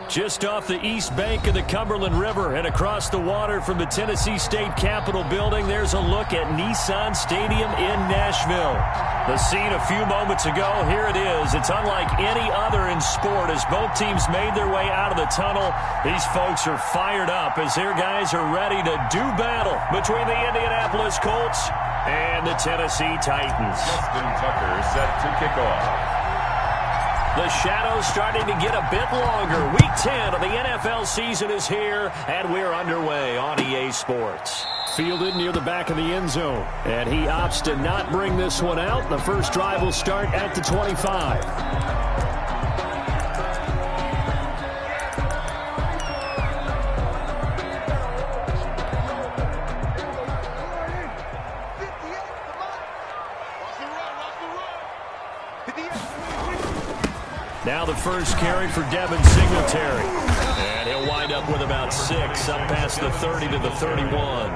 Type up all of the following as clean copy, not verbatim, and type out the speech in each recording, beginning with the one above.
Just off the east bank of the Cumberland River and across the water from the Tennessee State Capitol building, there's a look at Nissan Stadium in Nashville. The scene a few moments ago, here it is. It's unlike any other in sport as both teams made their way out of the tunnel. These folks are fired up as their guys are ready to do battle between the Indianapolis Colts and the Tennessee Titans. Justin Tucker set to kick off. The shadows starting to get a bit longer. Week 10 of the NFL season is here, and we're underway on EA Sports. Fielded near the back of the end zone, and he opts to not bring this one out. The first drive will start at the 25. Now the first carry for Devin Singletary. And he'll wind up with about 6 up past the 30 to the 31. All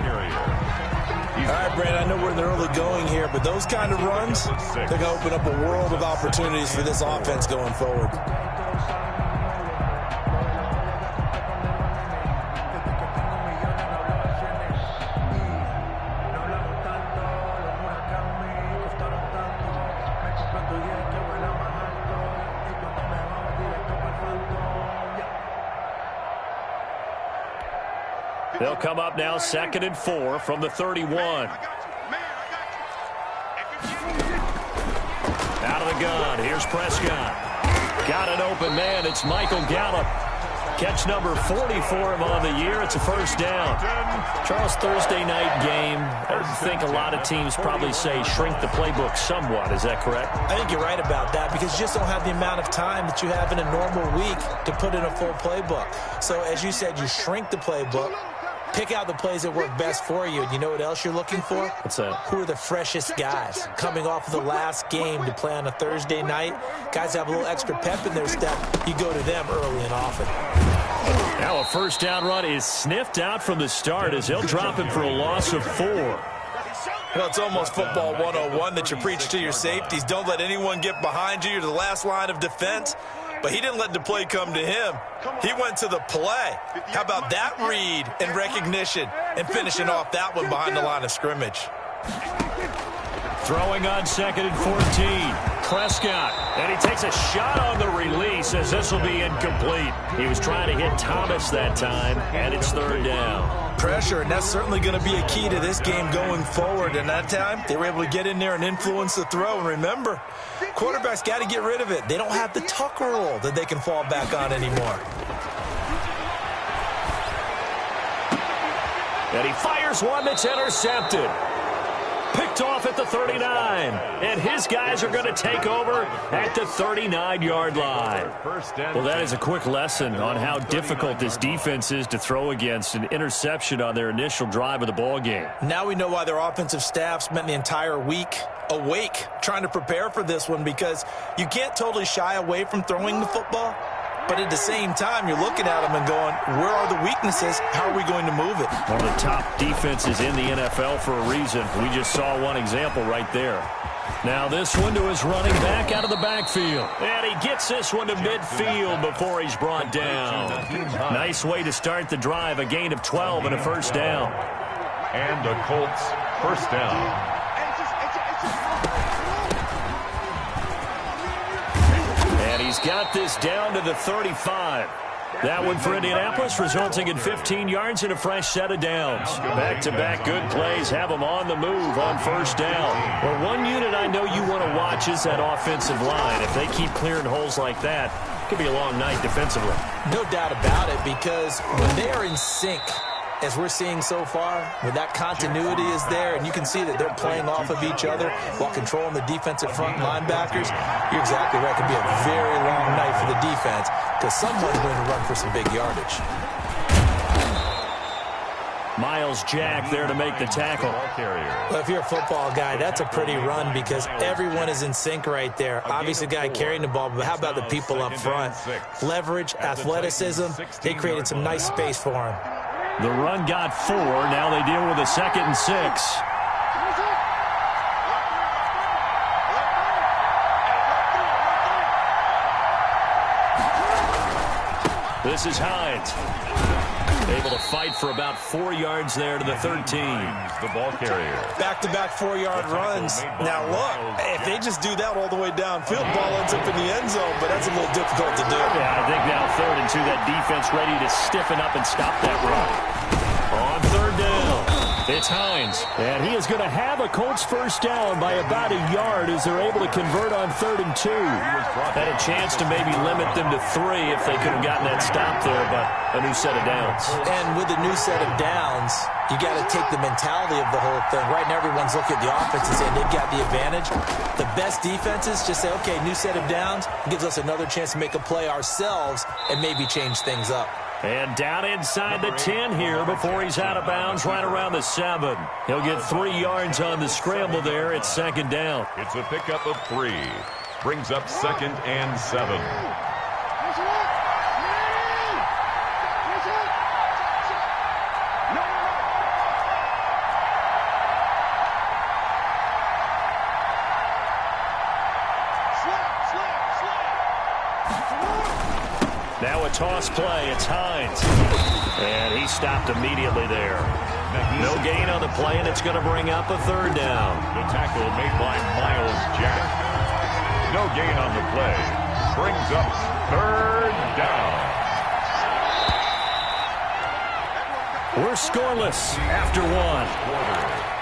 right, Brad, I know we're in the early going here, but those kind of runs, they're going to open up a world of opportunities for this offense going forward. They'll come up now 2nd and 4 from the 31. Out of the gun. Here's Prescott. Got an open man. It's Michael Gallup. Catch number 40 for him on the year. It's a first down. Charles, Thursday night game. I think a lot of teams probably say shrink the playbook somewhat. Is that correct? I think you're right about that because you just don't have the amount of time that you have in a normal week to put in a full playbook. So, as you said, you shrink the playbook. Pick out the plays that work best for you. And you know what else you're looking for? What's that? Who are the freshest guys coming off of the last game to play on a Thursday night? Guys have a little extra pep in their step. You go to them early and often. Now a first down run is sniffed out from the start as they'll drop him for a loss of 4. Well, it's almost football 101 that you preach to your safeties. Don't let anyone get behind you. You're the last line of defense. But he didn't let the play come to him. He went to the play. How about that read and recognition and finishing off that one behind the line of scrimmage? Throwing on 2nd and 14. Prescott. And he takes a shot on the release as this will be incomplete. He was trying to hit Thomas that time, and it's 3rd down. Pressure, and that's certainly going to be a key to this game going forward. And that time, they were able to get in there and influence the throw. And remember, quarterbacks got to get rid of it. They don't have the tuck roll that they can fall back on anymore. And he fires one that's intercepted. Picked off at the 39. And his guys are going to take over at the 39-yard line. Well, that is a quick lesson on how difficult this defense is to throw against. An interception on their initial drive of the ball game. Now we know why their offensive staff spent the entire week awake trying to prepare for this one, because you can't totally shy away from throwing the football. But at the same time, you're looking at them and going, where are the weaknesses? How are we going to move it? One of the top defenses in the NFL for a reason. We just saw one example right there. Now this one to his running back out of the backfield. And he gets this one to midfield before he's brought down. Nice way to start the drive. A gain of 12 and a first down. And the Colts first down. He's got this down to the 35. That one for Indianapolis, resulting in 15 yards and a fresh set of downs. Back-to-back good plays have them on the move on first down. Well, one unit I know you want to watch is that offensive line. If they keep clearing holes like that, it could be a long night defensively. No doubt about it, because when they are in sync, as we're seeing so far, when that continuity is there, and you can see that they're playing off of each other while controlling the defensive front linebackers, you're exactly right. It could be a very long night for the defense because someone's going to run for some big yardage. Miles Jack there to make the tackle. Well, if you're a football guy, that's a pretty run because everyone is in sync right there. Obviously, the guy carrying the ball, but how about the people up front? Leverage, athleticism, they created some nice space for him. The run got 4. Now they deal with a 2nd and 6. This is Hines. Able to fight for about 4 yards there to the 13. The ball carrier. Back-to-back 4-yard runs. Now, look, if they just do that all the way downfield, ball ends up in the end zone, but that's a little difficult to do. Yeah, I think now 3rd and 2, that defense ready to stiffen up and stop that run. On 3rd down. It's Hines, and he is going to have a Colts first down by about a yard as they're able to convert on 3rd and 2. Had a chance to maybe limit them to 3 if they could have gotten that stop there, but a new set of downs. And with a new set of downs, you got to take the mentality of the whole thing. Right now, everyone's looking at the offense and saying they've got the advantage. The best defenses just say, okay, new set of downs, gives us another chance to make a play ourselves and maybe change things up. And down inside the 10 here before he's out of bounds right around the 7. He'll get 3 yards on the scramble there. It's 2nd down. It's a pickup of 3. Brings up 2nd and 7. Now a toss play. It's Hines. And he stopped immediately there. No gain on the play, and it's going to bring up a 3rd down. The tackle made by Miles Jack. No gain on the play. Brings up 3rd down. We're scoreless after 1.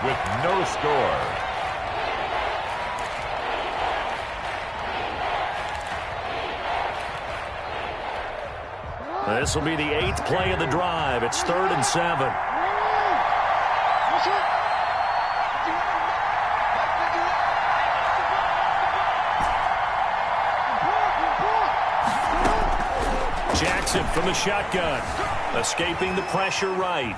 With no score. This will be the 8th play of the drive. It's 3rd and 7. Jackson from the shotgun. Escaping the pressure right.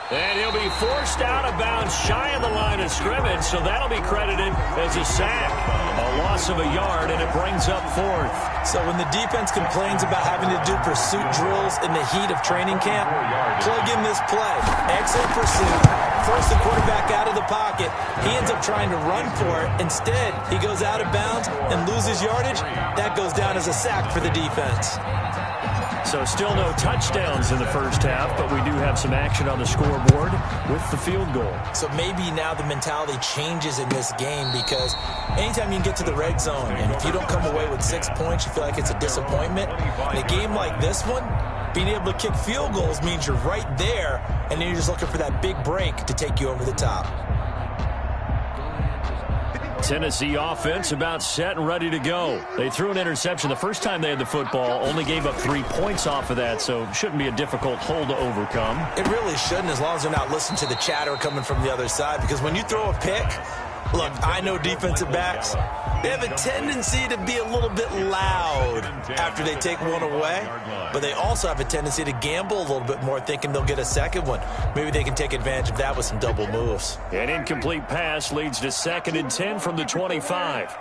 And he'll be forced out of bounds shy of the line of scrimmage, so that'll be credited as a sack. A loss of a yard, and it brings up 4th. So when the defense complains about having to do pursuit drills in the heat of training camp, plug in this play. Excellent pursuit. Force the quarterback out of the pocket. He ends up trying to run for it. Instead, he goes out of bounds and loses yardage. That goes down as a sack for the defense. So still no touchdowns in the first half, but we do have some action on the scoreboard with the field goal. So maybe now the mentality changes in this game because anytime you can get to the red zone, and if you don't come away with 6 points, you feel like it's a disappointment. In a game like this one, being able to kick field goals means you're right there, and then you're just looking for that big break to take you over the top. Tennessee offense about set and ready to go. They threw an interception the first time they had the football, only gave up 3 points off of that, so shouldn't be a difficult hole to overcome. It really shouldn't, as long as they're not listening to the chatter coming from the other side, because when you throw a pick, look, I know defensive backs, they have a tendency to be a little bit loud after they take one away, but they also have a tendency to gamble a little bit more, thinking they'll get a second one. Maybe they can take advantage of that with some double moves. An incomplete pass leads to 2nd and 10 from the 25.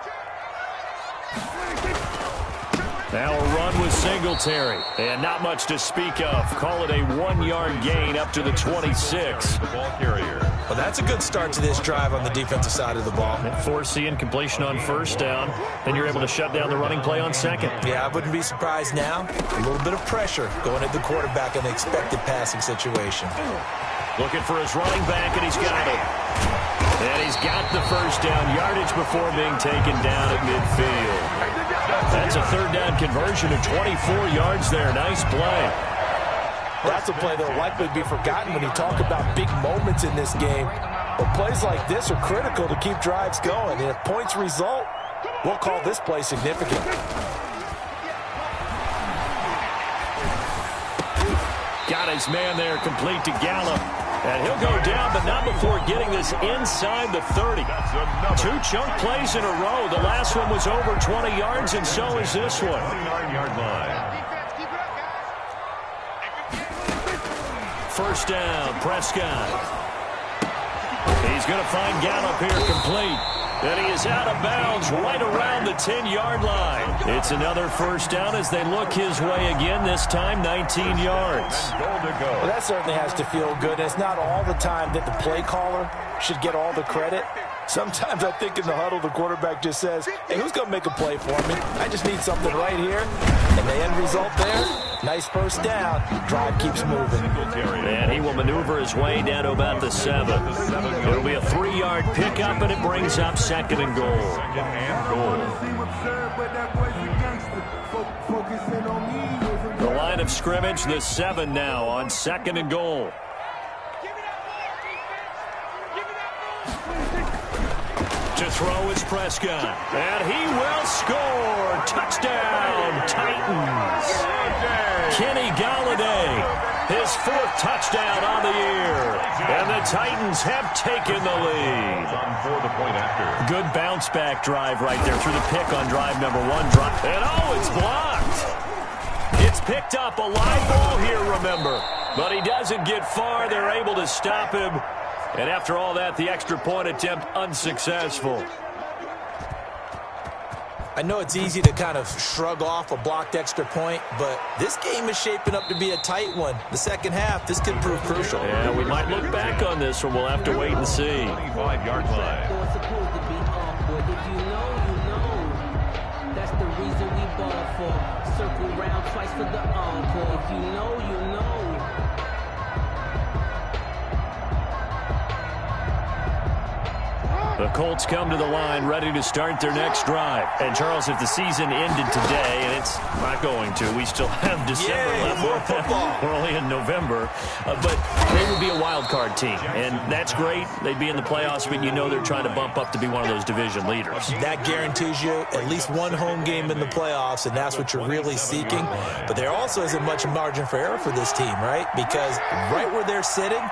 Now a run with Singletary, and not much to speak of. Call it a 1-yard gain up to the 26. The ball carrier. Well, that's a good start to this drive on the defensive side of the ball. Force the incompletion on 1st down, then you're able to shut down the running play on 2nd. Yeah, I wouldn't be surprised now. A little bit of pressure going at the quarterback in the expected passing situation. Looking for his running back, and he's got it. And he's got the first down yardage before being taken down at midfield. That's a 3rd down conversion of 24 yards there. Nice play. That's a play that will likely be forgotten when you talk about big moments in this game. But plays like this are critical to keep drives going. And if points result, we'll call this play significant. Got his man there, complete to Gallup. And he'll go down, but not before getting this inside the 30. 2 chunk plays in a row. The last one was over 20 yards, and so is this one. 29-yard line. First down, Prescott. He's going to find Gallup here complete. And he is out of bounds right around the 10-yard line. It's another first down as they look his way again, this time 19 yards. Well, that certainly has to feel good. It's not all the time that the play caller should get all the credit. Sometimes I think in the huddle, the quarterback just says, hey, who's going to make a play for me? I just need something right here. And the end result there, Nice first down. Drive keeps moving. And he will maneuver his way down to about the 7. It'll be a 3-yard pickup, and it brings up 2nd and goal. The line of scrimmage, the 7 now on 2nd and goal. To throw is Prescott, and he will score. Touchdown, Titans. Kenny Golladay, his 4th touchdown on the year, and the Titans have taken the lead. Good bounce back drive right there through the pick on drive number 1. And it's blocked. It's picked up, a live ball here, remember, but he doesn't get far. They're able to stop him. And after all that, the extra point attempt unsuccessful. I know it's easy to kind of shrug off a blocked extra point, but this game is shaping up to be a tight one. The second half, this could prove crucial. Yeah, we might look back on this one. We'll have to wait and see. 25-yard line. If you know, you know. That's the reason we ball for. Circle round twice for the encore. If you know, you know. The Colts come to the line ready to start their next drive. And, Charles, if the season ended today, and it's not going to, we still have December left. More football. We're only in November. But they would be a wild card team. And that's great. They'd be in the playoffs, but you know they're trying to bump up to be one of those division leaders. That guarantees you at least one home game in the playoffs, and that's what you're really seeking. But there also isn't much margin for error for this team, right? Because right where they're sitting,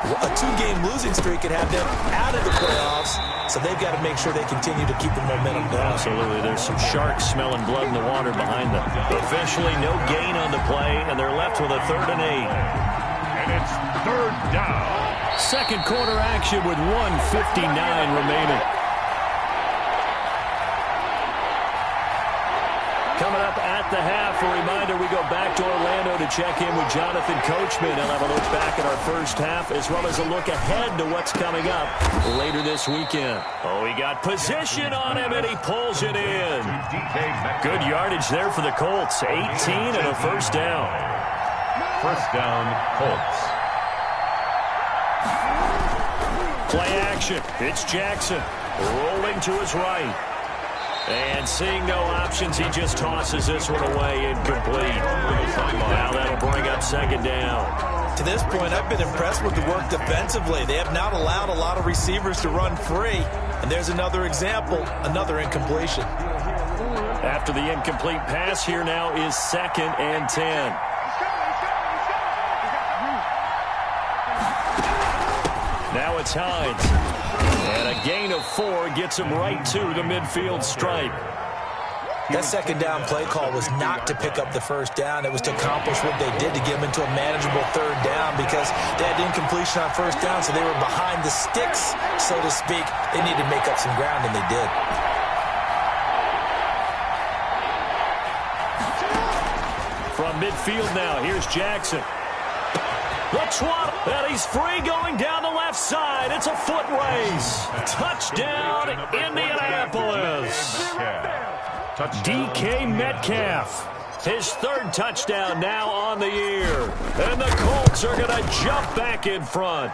a 2-game losing streak could have them out of the playoffs, so they've got to make sure they continue to keep the momentum going. Absolutely. There's some sharks smelling blood in the water behind them. Officially, no gain on the play, and they're left with a 3rd and 8. And it's 3rd down. Second quarter action with 1:59 remaining. Coming up at the half, a reminder, we go back to Orlando to check in with Jonathan Coachman. He'll have a look back at our first half, as well as a look ahead to what's coming up later this weekend. Oh, he got position on him, and he pulls it in. Good yardage there for the Colts. 18 and a first down. First down, Colts. Play action. It's Jackson rolling to his right. And seeing no options, he just tosses this one away, incomplete. Now that'll bring up 2nd down. To this point, I've been impressed with the work defensively. They have not allowed a lot of receivers to run free. And there's another example, another incompletion. After the incomplete pass, here now is 2nd and 10. Now it's Hines. And a gain of 4 gets him right to the midfield stripe. That second down play call was not to pick up the first down. It was to accomplish what they did to get them into a manageable 3rd down, because they had incompletion on first down, so they were behind the sticks, so to speak. They needed to make up some ground, and they did. From midfield now, here's Jackson. The twat, and he's free going down the left side. It's a foot race. Touchdown, Indianapolis. DK Metcalf. His 3rd touchdown now on the year. And the Colts are going to jump back in front.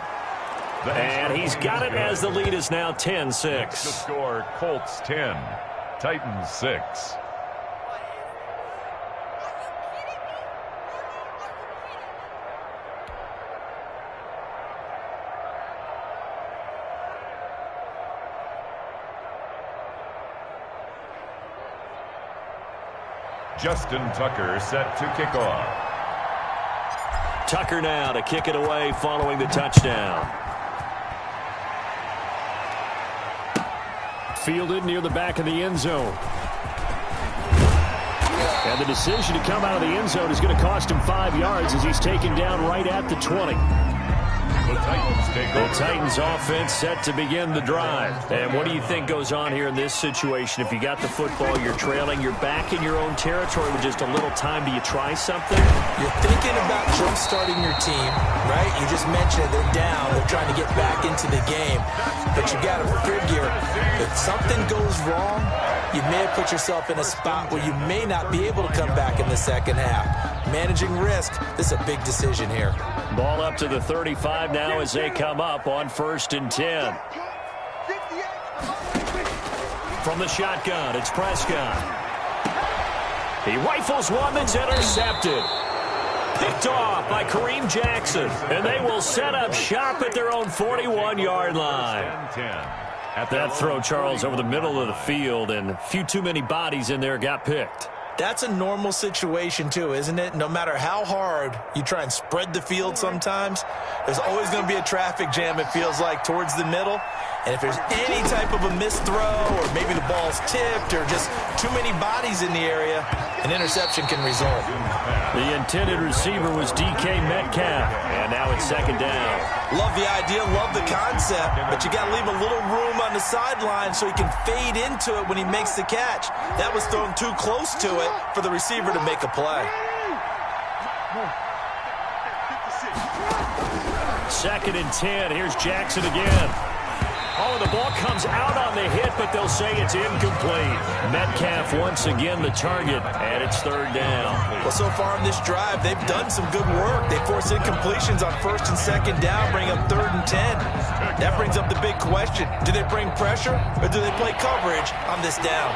And he's got it as the lead is now 10-6. The score, Colts 10, Titans 6. Justin Tucker set to kick off. Tucker now to kick it away following the touchdown. Fielded near the back of the end zone. And the decision to come out of the end zone is going to cost him 5 yards as he's taken down right at the 20. The Titans take over. The Titans offense set to begin the drive. And what do you think goes on here in this situation? If you got the football, you're trailing, you're back in your own territory with just a little time. Do you try something? You're thinking about jump-starting your team, right? You just mentioned they're down. They're trying to get back into the game. But you got to figure if something goes wrong, you may have put yourself in a spot where you may not be able to come back in the second half. Managing risk, this is a big decision here. Ball up to the 35 now as they come up on 1st and 10. From the shotgun, it's Prescott. He rifles one that's intercepted. Picked off by Kareem Jackson. And they will set up shop at their own 41-yard line. That throw, Charles, over the middle of the field, and a few too many bodies in there got picked. That's a normal situation, too, isn't it? No matter how hard you try and spread the field sometimes, there's always going to be a traffic jam, it feels like, towards the middle. And if there's any type of a missed throw, or maybe the ball's tipped, or just too many bodies in the area, an interception can result. The intended receiver was DK Metcalf, and now it's 2nd down. Love the idea, love the concept, but you got to leave a little room on the sideline so he can fade into it when he makes the catch. That was thrown too close to it for the receiver to make a play. 2nd and 10. Here's Jackson again. Oh, the ball comes out on the hit, but they'll say it's incomplete. Metcalf once again the target, and it's 3rd down. Well, so far in this drive, they've done some good work. They force incompletions on 1st and 2nd down, bring up 3rd and 10. That brings up the big question. Do they bring pressure, or do they play coverage on this down?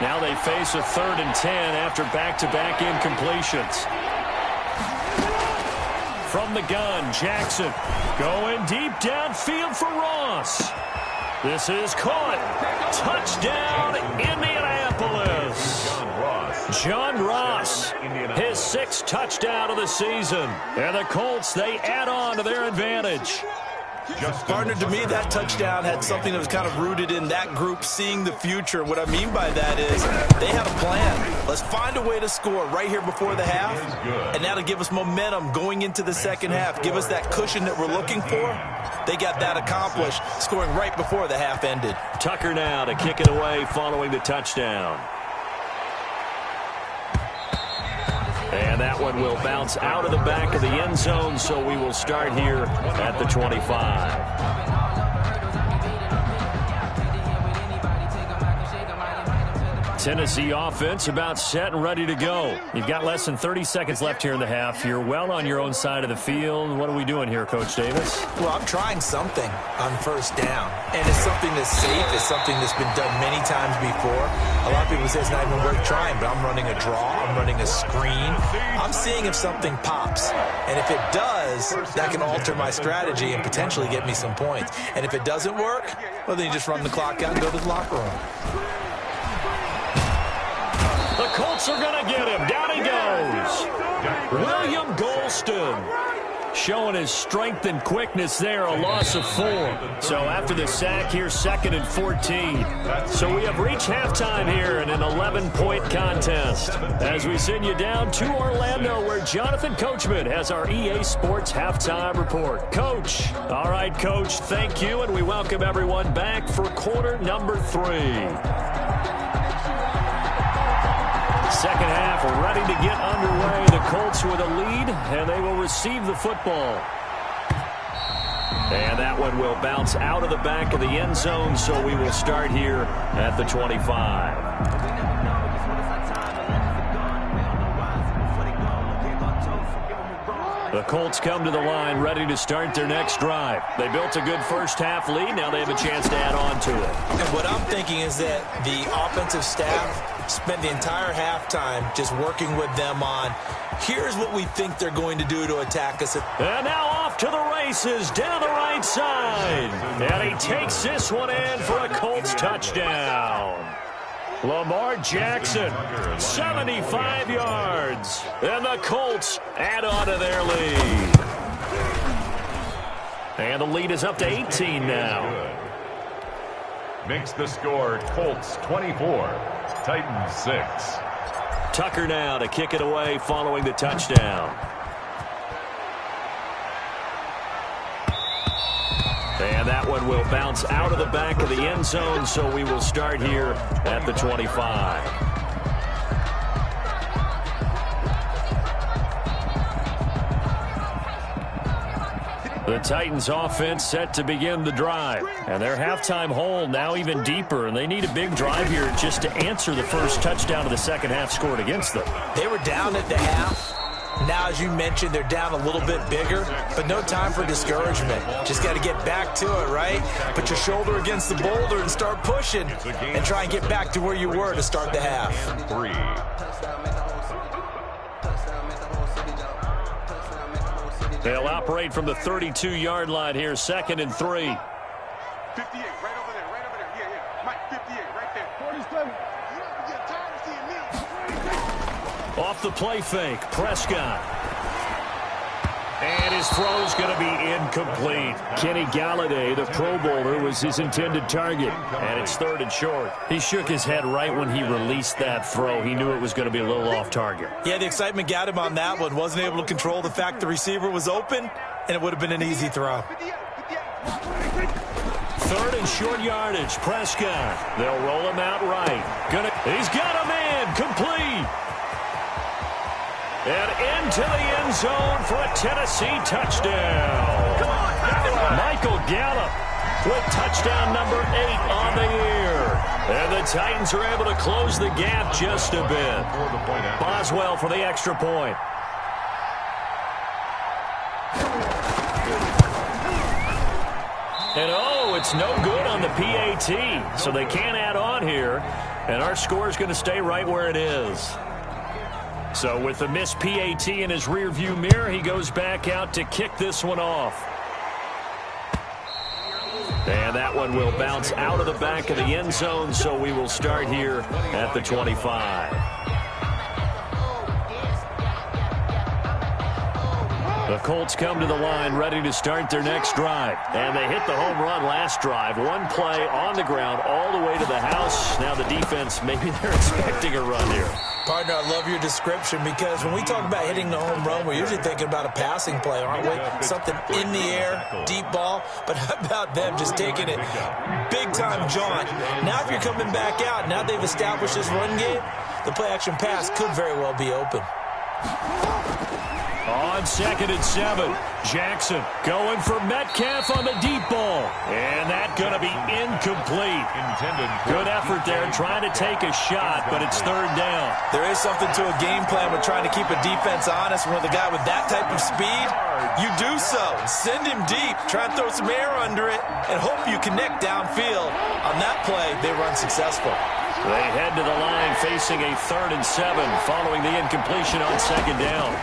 Now they face a 3rd and 10 after back-to-back incompletions. From the gun, Jackson going deep downfield for Ross. This is caught. Touchdown, Indianapolis. John Ross, his 6th touchdown of the season. And the Colts, they add on to their advantage. Partner, to me, that touchdown had something that was kind of rooted in that group seeing the future. What I mean by that is they had a plan. Let's find a way to score right here before the half, and that'll give us momentum going into the second half. Give us that cushion that we're looking for. They got that accomplished, scoring right before the half ended. Tucker now to kick it away following the touchdown. And that one will bounce out of the back of the end zone, so we will start here at the 25. Tennessee offense about set and ready to go. You've got less than 30 seconds left here in the half. You're well on your own side of the field. What are we doing here, Coach Davis? Well, I'm trying something on 1st down. And it's something that's safe. It's something that's been done many times before. A lot of people say it's not even worth trying, but I'm running a draw. I'm running a screen. I'm seeing if something pops. And if it does, that can alter my strategy and potentially get me some points. And if it doesn't work, well, then you just run the clock out and go to the locker room. The Colts are going to get him. Down he goes. William Golston showing his strength and quickness there, a loss of 4. So after the sack, here's 2nd and 14. So we have reached halftime here in an 11-point contest as we send you down to Orlando where Jonathan Coachman has our EA Sports Halftime Report. Coach. All right, Coach, thank you, and we welcome everyone back for quarter number 3. Second half ready to get underway. The Colts with a lead, and they will receive the football. And that one will bounce out of the back of the end zone, so we will start here at the 25. The Colts come to the line ready to start their next drive. They built a good first half lead. Now they have a chance to add on to it. And what I'm thinking is that the offensive staff spent the entire halftime just working with them on, here's what we think they're going to do to attack us. And now off to the races down the right side. And he takes this one in for a Colts touchdown. Lamar Jackson, 75 yards. And the Colts add on to their lead. And the lead is up to 18 now. Makes the score Colts 24, Titans 6. Tucker now to kick it away following the touchdown. And that one will bounce out of the back of the end zone, so we will start here at the 25. The Titans offense set to begin the drive. And their halftime hole now even deeper, and they need a big drive here just to answer the first touchdown of the second half scored against them. They were down at the half. Now, as you mentioned, they're down a little bit bigger, but no time for discouragement. Just got to get back to it, right? Put your shoulder against the boulder and start pushing and try and get back to where you were to start the half. 3. They'll operate from the 32-yard line here, 2nd and 3. 58, right over there, yeah. Mike, 58, right there. 47. You don't get tired of seeing me. Off the play fake, Prescott. And his throw's going to be incomplete. Kenny Galladay, the Pro Bowler, was his intended target. And it's 3rd and short. He shook his head right when he released that throw. He knew it was going to be a little off target. Yeah, the excitement got him on that one. Wasn't able to control the fact the receiver was open, and it would have been an easy throw. 3rd and short yardage, Prescott. They'll roll him out right. He's got a man, complete. And into the end zone for a Tennessee touchdown. Michael Gallup with touchdown number 8 on the year. And the Titans are able to close the gap just a bit. Boswell for the extra point. And oh, it's no good on the PAT. So they can't add on here. And our score is going to stay right where it is. So with the missed PAT in his rearview mirror, he goes back out to kick this one off. And that one will bounce out of the back of the end zone, so we will start here at the 25. The Colts come to the line ready to start their next drive. And they hit the home run last drive. One play on the ground all the way to the house. Now the defense, maybe they're expecting a run here. Partner, I love your description because when we talk about hitting the home run, we're usually thinking about a passing play, aren't we? Something in the air, deep ball. But how about them just taking it big-time jaunt? Now if you're coming back out, now they've established this run game, the play-action pass could very well be open. On 2nd and 7, Jackson going for Metcalf on the deep ball. And that's going to be incomplete. Good effort there trying to take a shot, but it's 3rd down. There is something to a game plan with trying to keep a defense honest. With a guy with that type of speed, you do so. Send him deep, try and throw some air under it, and hope you connect downfield. On that play, they run successful. They head to the line facing a 3rd and 7 following the incompletion on 2nd down.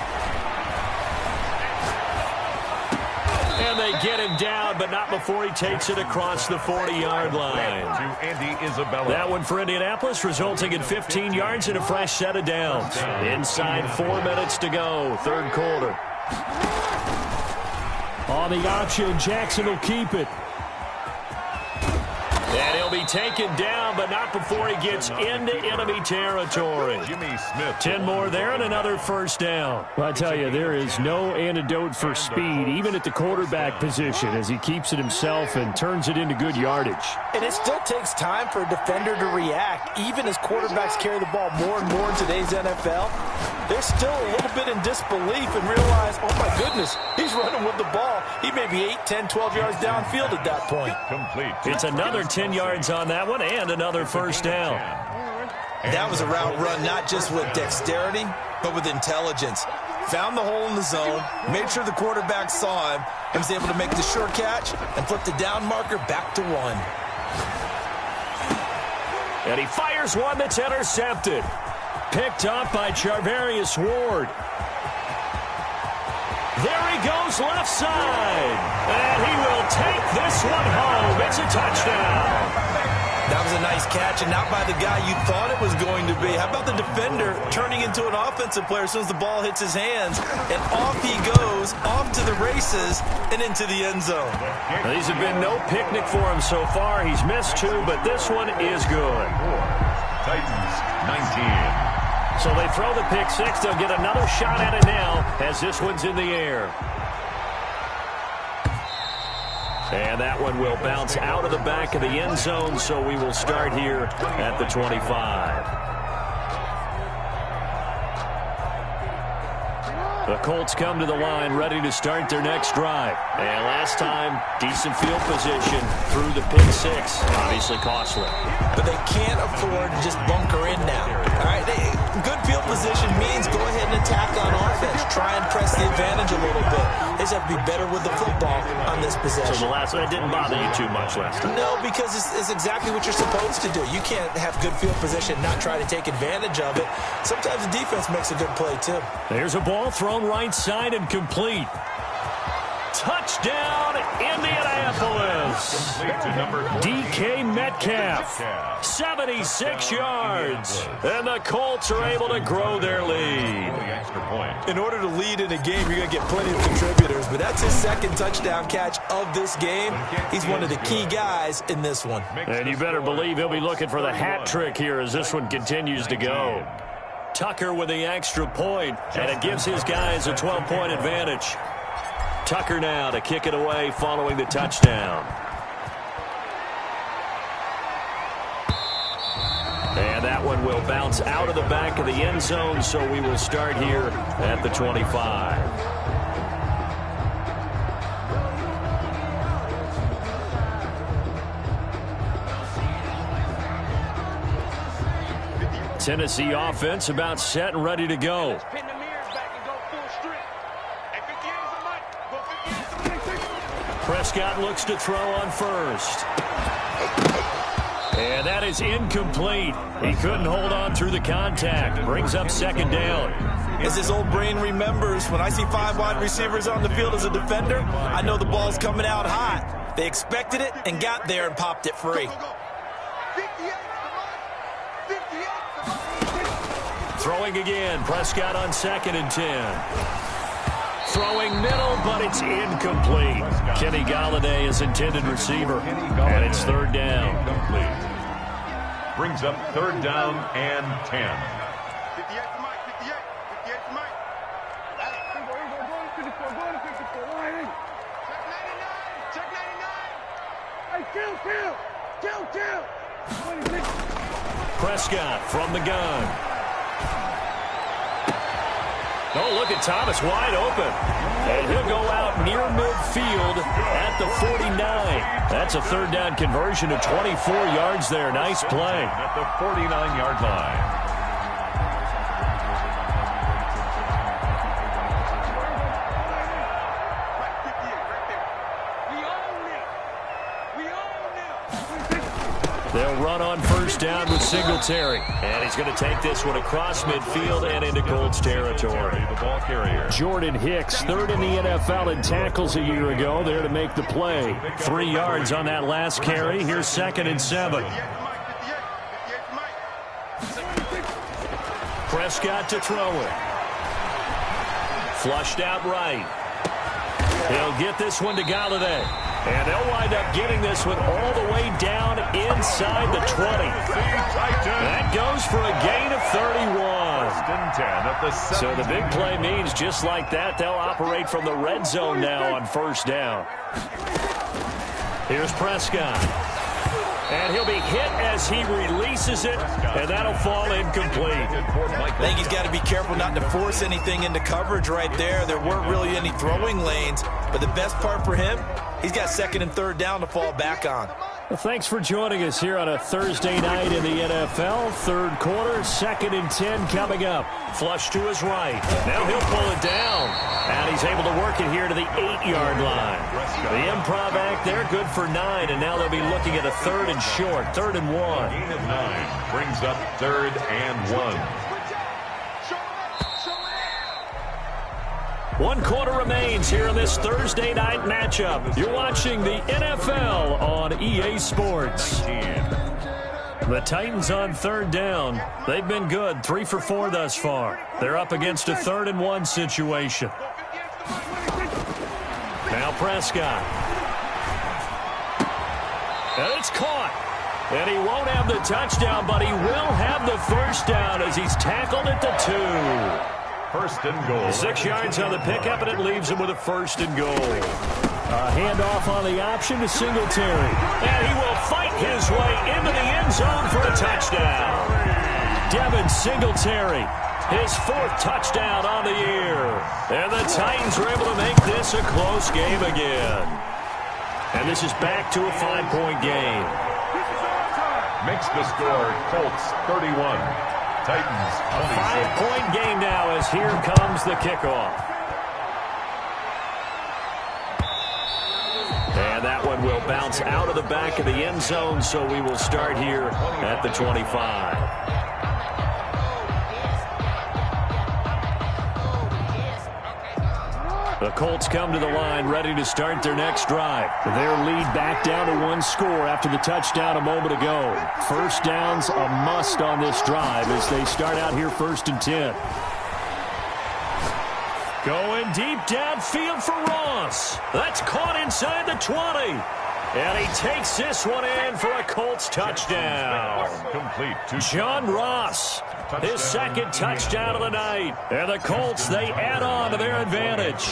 And they get him down, but not before he takes it across the 40-yard line. That one for Indianapolis, resulting in 15 yards and a fresh set of downs. Inside 4 minutes to go, 3rd quarter. On the option, Jackson will keep it. And he'll be taken down, but not before he gets into enemy territory. 10 more there and another 1st down. Well, I tell you, there is no antidote for speed, even at the quarterback position, as he keeps it himself and turns it into good yardage. And it still takes time for a defender to react, even as quarterbacks carry the ball more and more in today's NFL. They're still a little bit in disbelief and realize, oh, my goodness, he's running with the ball. He may be 8, 10, 12 yards downfield at that point. It's another 10 yards on that one and another 1st down. That was a route run not just with dexterity, but with intelligence. Found the hole in the zone, made sure the quarterback saw him, and was able to make the sure catch and flip the down marker back to 1. And he fires one that's intercepted. Picked up by Charvarius Ward. There he goes left side. And he will take this one home. It's a touchdown. That was a nice catch, and not by the guy you thought it was going to be. How about the defender turning into an offensive player as soon as the ball hits his hands, and off he goes, off to the races, and into the end zone. Now, these have been no picnic for him so far. He's missed 2, but this one is good. Titans, 19. So they throw the pick 6. They'll get another shot at it now as this one's in the air. And that one will bounce out of the back of the end zone, so we will start here at the 25. The Colts come to the line ready to start their next drive. And last time, decent field position through the pick six. Obviously costly. But they can't afford to just bunker in now. All right, good field position means go ahead and attack on offense. Try and press the advantage a little bit. They just have to be better with the football on this possession. So the last one didn't bother you too much last time? No, because it's exactly what you're supposed to do. You can't have good field position and not try to take advantage of it. Sometimes the defense makes a good play, too. There's a ball thrown right side and complete. Touchdown, Indianapolis. DK Metcalf, 76 yards. And the Colts are able to grow their lead. In order to lead in a game, you're going to get plenty of contributors, but that's his second touchdown catch of this game. He's one of the key guys in this one. And you better believe he'll be looking for the hat trick here as this one continues to go. Tucker with the extra point, and it gives his guys a 12-point advantage. Tucker now to kick it away following the touchdown. And that one will bounce out of the back of the end zone, so we will start here at the 25. Tennessee offense about set and ready to go. Prescott looks to throw on first. And that is incomplete. He couldn't hold on through the contact. Brings up second down. As his old brain remembers, when I see 5 wide receivers on the field as a defender, I know the ball's coming out hot. They expected it and got there and popped it free. Throwing again. Prescott on 2nd and 10. Throwing middle, but it's incomplete. Kenny Galladay is intended receiver, and it's 3rd down. Brings up 3rd down and 10. 58 to Mike, 58 to Mike. Check 99. Check 99. Kill. Prescott from the gun. Oh, look at Thomas wide open. And he'll go out near midfield at the 49. That's a 3rd down conversion of 24 yards there. Nice play. At the 49-yard line. They'll run on 1st down with Singletary. And he's going to take this one across midfield and into Colts territory. The ball carrier. Jordan Hicks, 3rd in the NFL in tackles a year ago, there to make the play. 3 yards on that last carry. Here's 2nd and 7. Prescott to throw it. Flushed out right. He'll get this one to Galladay. And they'll wind up getting this one all the way down inside the 20. That goes for a gain of 31. 10 at the 7. So the big play means just like that, they'll operate from the red zone now on 1st down. Here's Prescott. And he'll be hit as he releases it, and that'll fall incomplete. I think he's got to be careful not to force anything into coverage right there. There weren't really any throwing lanes, but the best part for him, he's got 2nd and 3rd down to fall back on. Well, thanks for joining us here on a Thursday night in the NFL. 3rd quarter, 2nd and 10 coming up. Flush to his right. Now he'll pull it down. And he's able to work it here to the 8-yard line. The improv act there, good for 9. And now they'll be looking at a 3rd and short, 3rd and 1. Gain of 9 brings up 3rd and 1. 1 quarter remains here in this Thursday night matchup. You're watching the NFL on EA Sports. The Titans on 3rd down. They've been good, 3 for 4 thus far. They're up against a 3rd and 1 situation. Now Prescott. And it's caught. And he won't have the touchdown, but he will have the 1st down as he's tackled at the 2. 1st and goal. 6 yards on the pickup, and it leaves him with a 1st and goal. A handoff on the option to Singletary. And he will fight his way into the end zone for a touchdown. Devin Singletary his 4th touchdown on the year. And the Titans are able to make this a close game again. And this is back to a 5-point game. Makes the score Colts 31, Titans 26. 5-point game now as here comes the kickoff. And that one will bounce out of the back of the end zone, so we will start here at the 25. The Colts come to the line ready to start their next drive. Their lead back down to 1 score after the touchdown a moment ago. First down's a must on this drive as they start out here 1st and 10. Going deep downfield for Ross. That's caught inside the 20. And he takes this one in for a Colts touchdown. Complete to John Ross, his 2nd touchdown of the night. And the Colts, they add on to their advantage.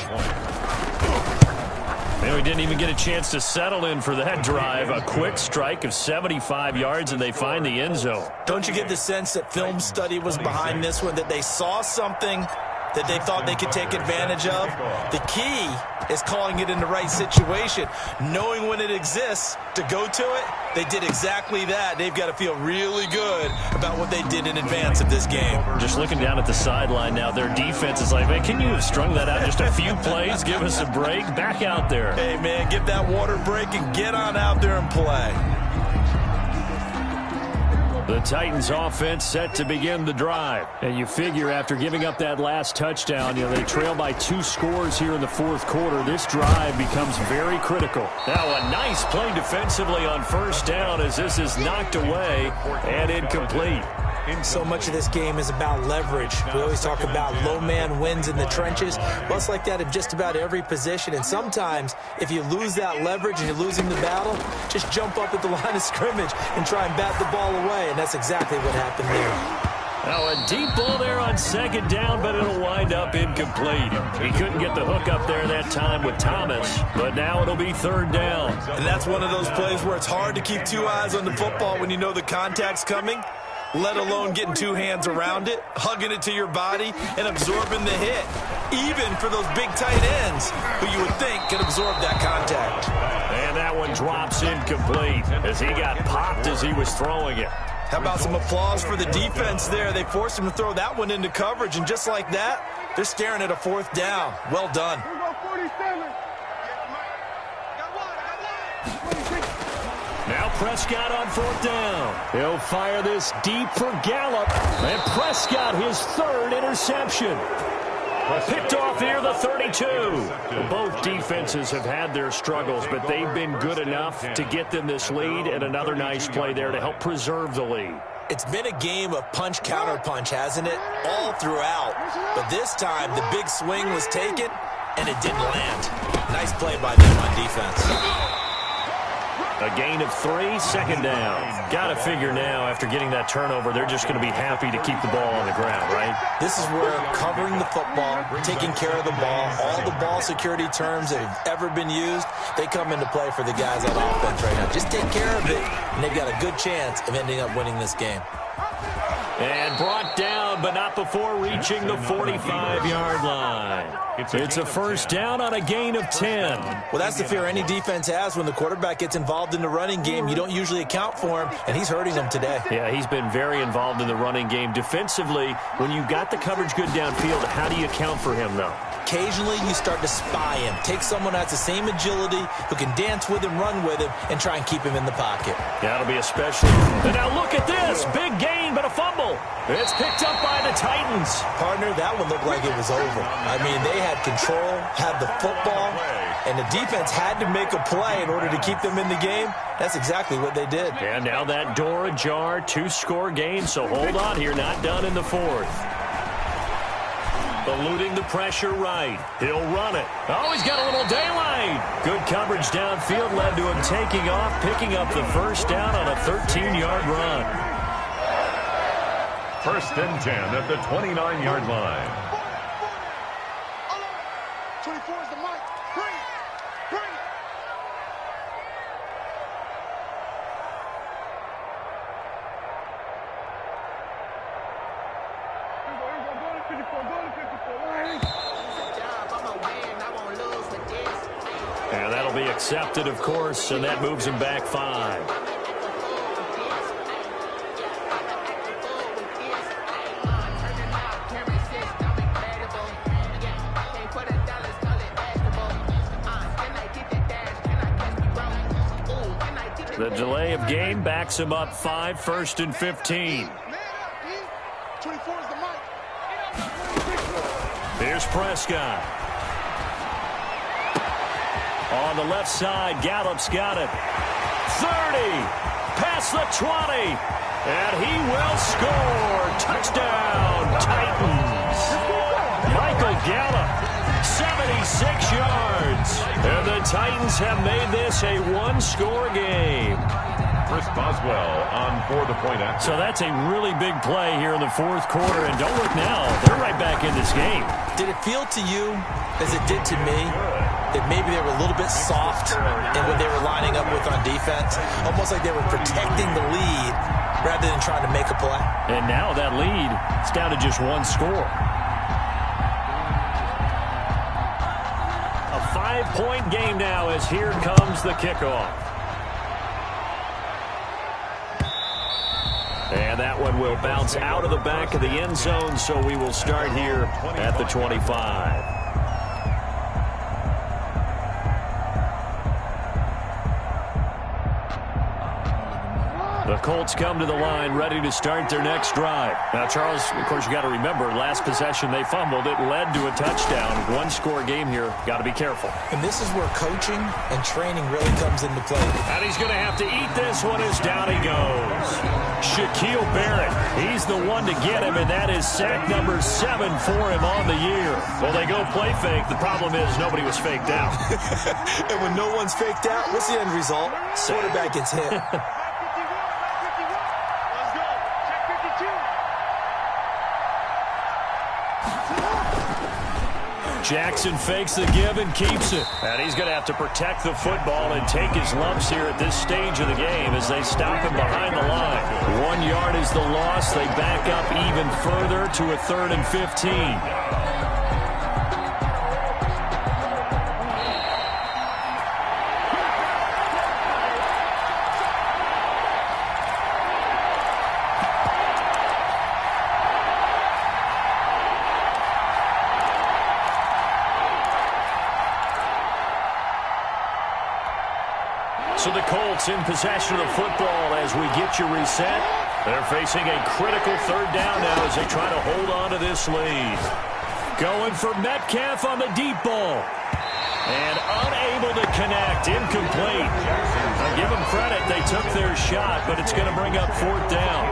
And we didn't even get a chance to settle in for that drive. A quick strike of 75 yards, and they find the end zone. Don't you get the sense that film study was behind this one, that they saw something that they thought they could take advantage of? The key is calling it in the right situation, knowing when it exists to go to it. They did exactly that. They've got to feel really good about what they did in advance of this game. Just looking down at the sideline now, their defense is like, man, can you have strung that out just a few plays? Give us a break. Back out there. Hey, man, give that water break and get on out there and play. The Titans offense set to begin the drive. And you figure after giving up that last touchdown, they trail by 2 scores here in the 4th quarter. This drive becomes very critical. Now a nice play defensively on 1st down as this is knocked away and incomplete. So much of this game is about leverage. We always talk about low man wins in the trenches. Well, it's like that in just about every position. And sometimes, if you lose that leverage and you're losing the battle, just jump up at the line of scrimmage and try and bat the ball away. And that's exactly what happened there. Now a deep ball there on 2nd down, but it'll wind up incomplete. He couldn't get the hook up there that time with Thomas, but now it'll be 3rd down. And that's one of those plays where it's hard to keep 2 eyes on the football when you know the contact's coming, let alone getting 2 hands around it, hugging it to your body, and absorbing the hit, even for those big tight ends who you would think can absorb that contact. And that one drops incomplete as he got popped as he was throwing it. How about some applause for the defense there? They forced him to throw that one into coverage, and just like that, they're staring at a 4th down. Well done. Now Prescott on 4th down. He'll fire this deep for Gallup. And Prescott, his 3rd interception. Picked off near the 32. Both defenses have had their struggles, but they've been good enough to get them this lead, and another nice play there to help preserve the lead. It's been a game of punch-counter-punch, hasn't it? All throughout. But this time, the big swing was taken, and it didn't land. Nice play by them on defense. A gain of 3, 2nd down. Got to figure now, after getting that turnover, they're just going to be happy to keep the ball on the ground, right? This is where covering the football, taking care of the ball, all the ball security terms that have ever been used, they come into play for the guys on offense right now. Just take care of it, and they've got a good chance of ending up winning this game. And brought down, but not before reaching the 45-yard line. It's a 1st down on a gain of 10. Well, that's the fear any defense has when the quarterback gets involved in the running game. You don't usually account for him, and he's hurting them today. Yeah, he's been very involved in the running game. Defensively, when you got the coverage good downfield, how do you account for him, though? Occasionally, you start to spy him. Take someone who has the same agility, who can dance with him, run with him, and try and keep him in the pocket. That'll be especially. And now look at this. Big gain, but a fumble. It's picked up by the Titans. Partner, that one looked like it was over. I mean, they had control, had the football, and the defense had to make a play in order to keep them in the game. That's exactly what they did. And now that door ajar, 2-score game, so hold on here, not done in the 4th. Eluding the pressure right. He'll run it. Oh, he's got a little daylight. Good coverage downfield led to him taking off, picking up the 1st down on a 13-yard run. 1st and 10 at the 29-yard line. 24 is the mic. Bring it. Here we go. And that'll be accepted, of course, and that moves him back 5. The delay of game backs him up 5, 1st and 15. Here's Prescott. On the left side, Gallup's got it. 30, past the 20, and he will score. Touchdown, Titans. Michael Gallup, 76 yards. And the Titans have made this a one-score game. Chris Boswell on for the point after. So that's a really big play here in the 4th quarter. And don't look now, they're right back in this game. Did it feel to you, as it did to me, that maybe they were a little bit soft in what they were lining up with on defense? Almost like they were protecting the lead rather than trying to make a play. And now that lead is down to just one score. A 5-point game now as here comes the kickoff. And that one will bounce out of the back of the end zone, so we will start here at the 25. The Colts come to the line, ready to start their next drive. Now, Charles, of course, you got to remember, last possession they fumbled. It led to a touchdown. One-score game here. Got to be careful. And this is where coaching and training really comes into play. And he's going to have to eat this one as down he goes. Shaquille Barrett, he's the one to get him, and that is sack number 7 for him on the year. Well, they go play fake. The problem is nobody was faked out. And when no one's faked out, what's the end result? Quarterback gets hit. Jackson fakes the give and keeps it. And he's going to have to protect the football and take his lumps here at this stage of the game as they stop him behind the line. 1 yard is the loss. They back up even further to a 3rd and 15. So the Colts in possession of the football as we get you reset. They're facing a critical 3rd down now as they try to hold on to this lead. Going for Metcalf on the deep ball. And unable to connect. Incomplete. I'll give them credit. They took their shot, but it's going to bring up 4th down.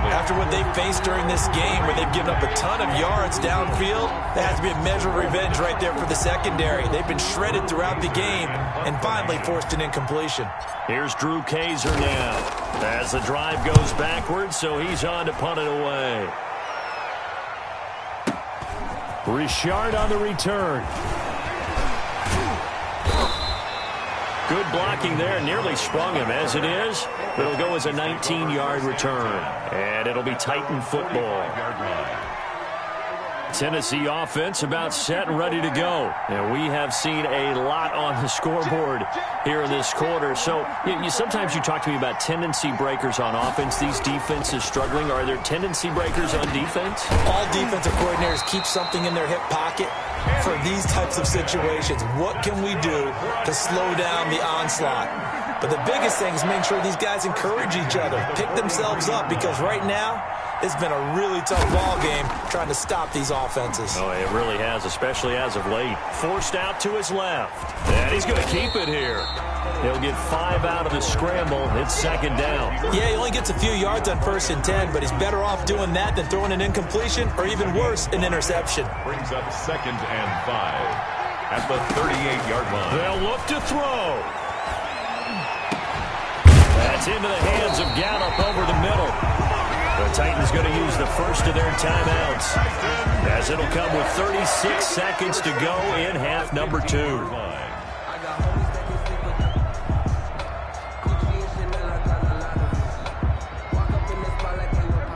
After what they faced during this game where they've given up a ton of yards downfield, there has to be a measure of revenge right there for the secondary. They've been shredded throughout the game and finally forced an incompletion. Here's Drew Kaiser now as the drive goes backwards, so he's on to punt it away. Richard on the return. Good blocking there, nearly sprung him. As it is, it'll go as a 19-yard return. And it'll be Titan football. Tennessee offense about set and ready to go. And we have seen a lot on the scoreboard here in this quarter. So sometimes you talk to me about tendency breakers on offense. These defenses struggling. Are there tendency breakers on defense? All defensive coordinators keep something in their hip pocket for these types of situations. What can we do to slow down the onslaught? But the biggest thing is make sure these guys encourage each other, pick themselves up, because right now it's been a really tough ball game trying to stop these offenses. Oh, it really has, especially as of late. Forced out to his left. And he's going to keep it here. He'll get 5 out of the scramble. It's 2nd down. Yeah, he only gets a few yards on 1st and 10, but he's better off doing that than throwing an incompletion or even worse, an interception. Brings up 2nd and 5 at the 38-yard line. They'll look to throw. That's into the hands of Gallup over the middle. The Titans going to use the first of their timeouts as it'll come with 36 seconds to go in half number 2.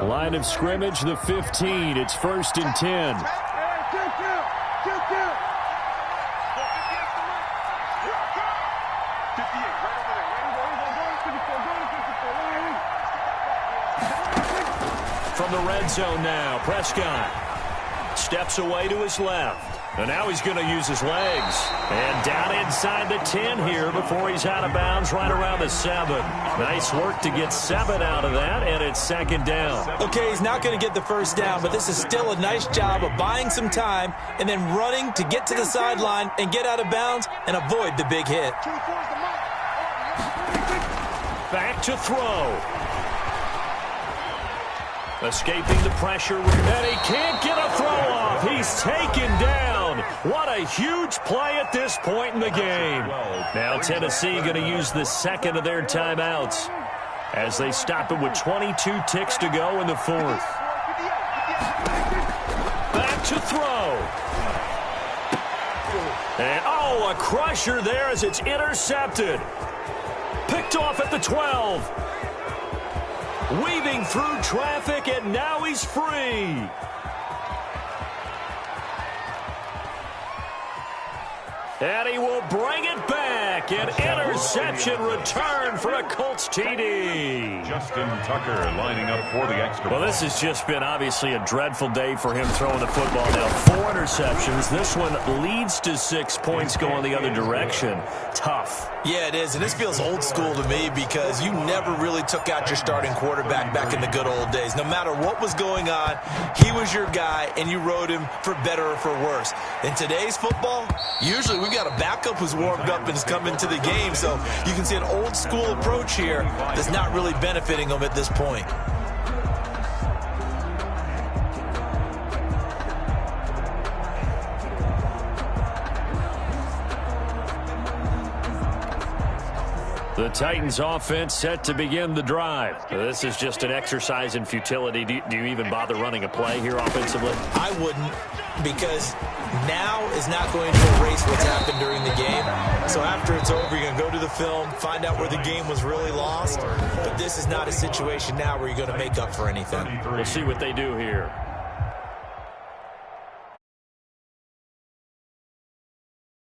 Line of scrimmage, the 15. It's 1st and 10. red zone now. Prescott steps away to his left. And now he's going to use his legs. And down inside the 10 here before he's out of bounds right around the 7. Nice work to get 7 out of that, and it's second down. Okay, he's not going to get the first down, but this is still a nice job of buying some time and then running to get to the sideline and get out of bounds and avoid the big hit. Back to throw. Escaping the pressure, and he can't get a throw off. He's taken down. What a huge play at this point in the game. Now Tennessee going to use the second of their timeouts as they stop it with 22 ticks to go in the fourth. Back to throw. And, a crusher there as it's intercepted. Picked off at the 12. Weaving through traffic, and now he's free. And he will bring it back. An interception return for a Colts TD. Justin Tucker lining up for the extra Well, this has just been obviously a dreadful day for him throwing the football. Now, 4 interceptions. This one leads to 6 points going the other direction. Tough. Yeah, it is, and this feels old school to me because you never really took out your starting quarterback back in the good old days. No matter what was going on, he was your guy, and you rode him for better or for worse. In today's football, usually we've got a backup who's warmed up and has come into the game, so you can see an old school approach here that's not really benefiting them at this point. The Titans offense set to begin the drive. This is just an exercise in futility. Do you even bother running a play here offensively? I wouldn't, because now is not going to erase what's happened during the game. So after it's over, you're going to go to the film, find out where the game was really lost. But this is not a situation now where you're going to make up for anything. We'll see what they do here.